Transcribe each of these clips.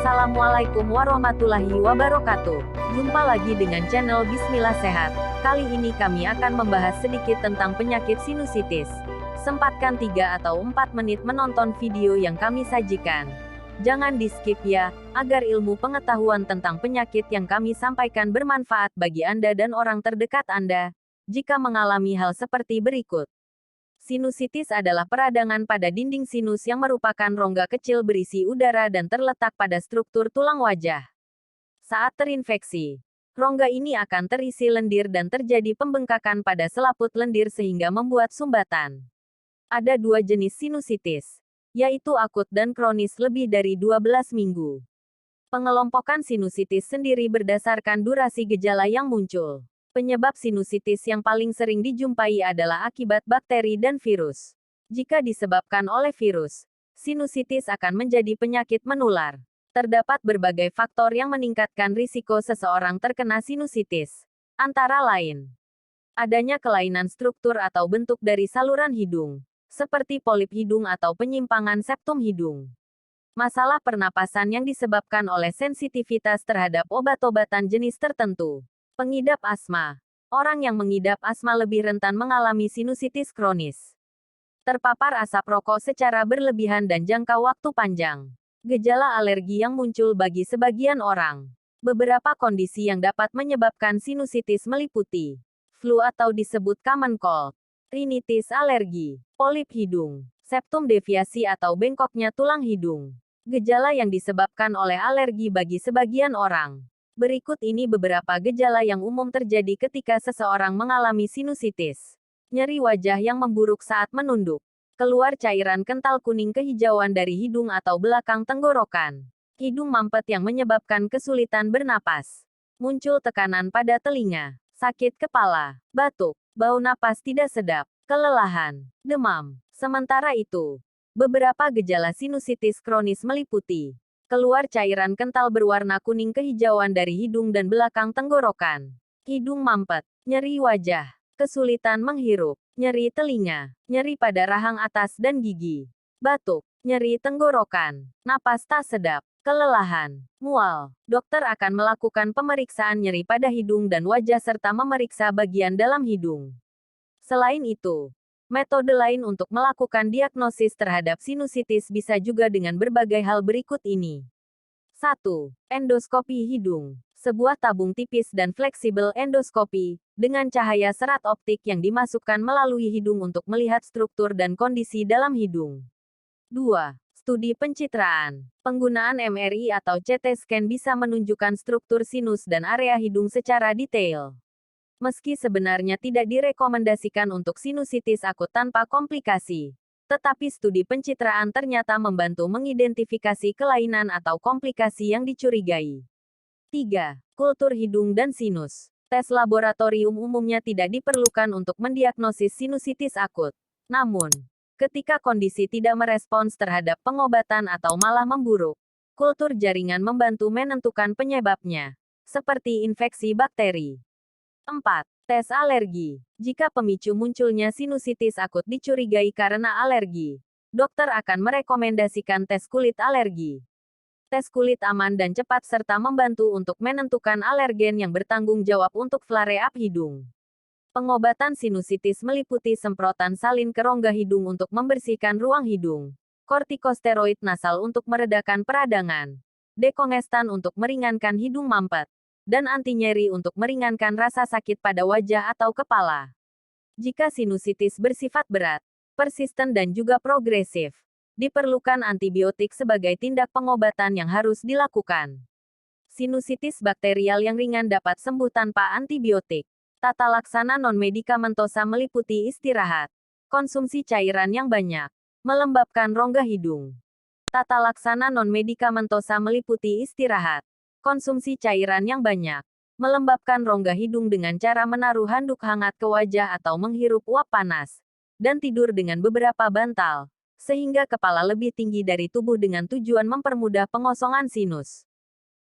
Assalamualaikum warahmatullahi wabarakatuh. Jumpa lagi dengan channel Bismillah Sehat. Kali ini kami akan membahas sedikit tentang penyakit sinusitis. Sempatkan 3 atau 4 menit menonton video yang kami sajikan. Jangan di-skip ya, agar ilmu pengetahuan tentang penyakit yang kami sampaikan bermanfaat bagi Anda dan orang terdekat Anda. Jika mengalami hal seperti berikut. Sinusitis adalah peradangan pada dinding sinus yang merupakan rongga kecil berisi udara dan terletak pada struktur tulang wajah. Saat terinfeksi, rongga ini akan terisi lendir dan terjadi pembengkakan pada selaput lendir sehingga membuat sumbatan. Ada 2 jenis sinusitis, yaitu akut dan kronis lebih dari 12 minggu. Pengelompokan sinusitis sendiri berdasarkan durasi gejala yang muncul. Penyebab sinusitis yang paling sering dijumpai adalah akibat bakteri dan virus. Jika disebabkan oleh virus, sinusitis akan menjadi penyakit menular. Terdapat berbagai faktor yang meningkatkan risiko seseorang terkena sinusitis. Antara lain, adanya kelainan struktur atau bentuk dari saluran hidung, seperti polip hidung atau penyimpangan septum hidung. Masalah pernapasan yang disebabkan oleh sensitivitas terhadap obat-obatan jenis tertentu. Pengidap asma. Orang yang mengidap asma lebih rentan mengalami sinusitis kronis. Terpapar asap rokok secara berlebihan dan jangka waktu panjang. Gejala alergi yang muncul bagi sebagian orang. Beberapa kondisi yang dapat menyebabkan sinusitis meliputi flu atau disebut common cold, rinitis alergi, polip hidung, septum deviasi atau bengkoknya tulang hidung. Gejala yang disebabkan oleh alergi bagi sebagian orang. Berikut ini beberapa gejala yang umum terjadi ketika seseorang mengalami sinusitis. Nyeri wajah yang memburuk saat menunduk. Keluar cairan kental kuning kehijauan dari hidung atau belakang tenggorokan. Hidung mampet yang menyebabkan kesulitan bernapas. Muncul tekanan pada telinga. Sakit kepala. Batuk. Bau napas tidak sedap. Kelelahan. Demam. Sementara itu, beberapa gejala sinusitis kronis meliputi keluar cairan kental berwarna kuning kehijauan dari hidung dan belakang tenggorokan. Hidung mampet, nyeri wajah, kesulitan menghirup, nyeri telinga, nyeri pada rahang atas dan gigi, batuk, nyeri tenggorokan, napas tak sedap, kelelahan, mual. Dokter akan melakukan pemeriksaan nyeri pada hidung dan wajah serta memeriksa bagian dalam hidung. Selain itu, metode lain untuk melakukan diagnosis terhadap sinusitis bisa juga dengan berbagai hal berikut ini. 1. Endoskopi hidung. Sebuah tabung tipis dan fleksibel endoskopi, dengan cahaya serat optik yang dimasukkan melalui hidung untuk melihat struktur dan kondisi dalam hidung. 2. Studi pencitraan. Penggunaan MRI atau CT scan bisa menunjukkan struktur sinus dan area hidung secara detail. Meski sebenarnya tidak direkomendasikan untuk sinusitis akut tanpa komplikasi, tetapi studi pencitraan ternyata membantu mengidentifikasi kelainan atau komplikasi yang dicurigai. 3. Kultur hidung dan sinus. Tes laboratorium umumnya tidak diperlukan untuk mendiagnosis sinusitis akut. Namun, ketika kondisi tidak merespons terhadap pengobatan atau malah memburuk, kultur jaringan membantu menentukan penyebabnya, seperti infeksi bakteri. 4. Tes alergi. Jika pemicu munculnya sinusitis akut dicurigai karena alergi, dokter akan merekomendasikan tes kulit alergi. Tes kulit aman dan cepat serta membantu untuk menentukan alergen yang bertanggung jawab untuk flare-up hidung. Pengobatan sinusitis meliputi semprotan salin ke rongga hidung untuk membersihkan ruang hidung, kortikosteroid nasal untuk meredakan peradangan, dekongestan untuk meringankan hidung mampet, dan anti nyeri untuk meringankan rasa sakit pada wajah atau kepala. Jika sinusitis bersifat berat, persisten dan juga progresif, diperlukan antibiotik sebagai tindak pengobatan yang harus dilakukan. Sinusitis bakterial yang ringan dapat sembuh tanpa antibiotik. Tata laksana non-medikamentosa meliputi istirahat, konsumsi cairan yang banyak, melembabkan rongga hidung. Tata laksana non-medikamentosa meliputi istirahat, konsumsi cairan yang banyak, melembabkan rongga hidung dengan cara menaruh handuk hangat ke wajah atau menghirup uap panas, dan tidur dengan beberapa bantal, sehingga kepala lebih tinggi dari tubuh dengan tujuan mempermudah pengosongan sinus.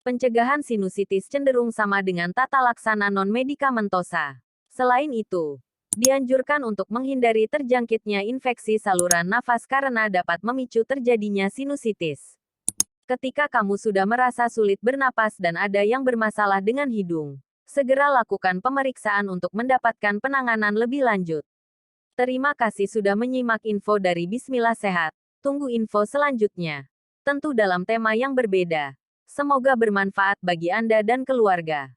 Pencegahan sinusitis cenderung sama dengan tata laksana non-medikamentosa. Selain itu, dianjurkan untuk menghindari terjangkitnya infeksi saluran nafas karena dapat memicu terjadinya sinusitis. Ketika kamu sudah merasa sulit bernapas dan ada yang bermasalah dengan hidung, segera lakukan pemeriksaan untuk mendapatkan penanganan lebih lanjut. Terima kasih sudah menyimak info dari Bismillah Sehat. Tunggu info selanjutnya. Tentu dalam tema yang berbeda. Semoga bermanfaat bagi Anda dan keluarga.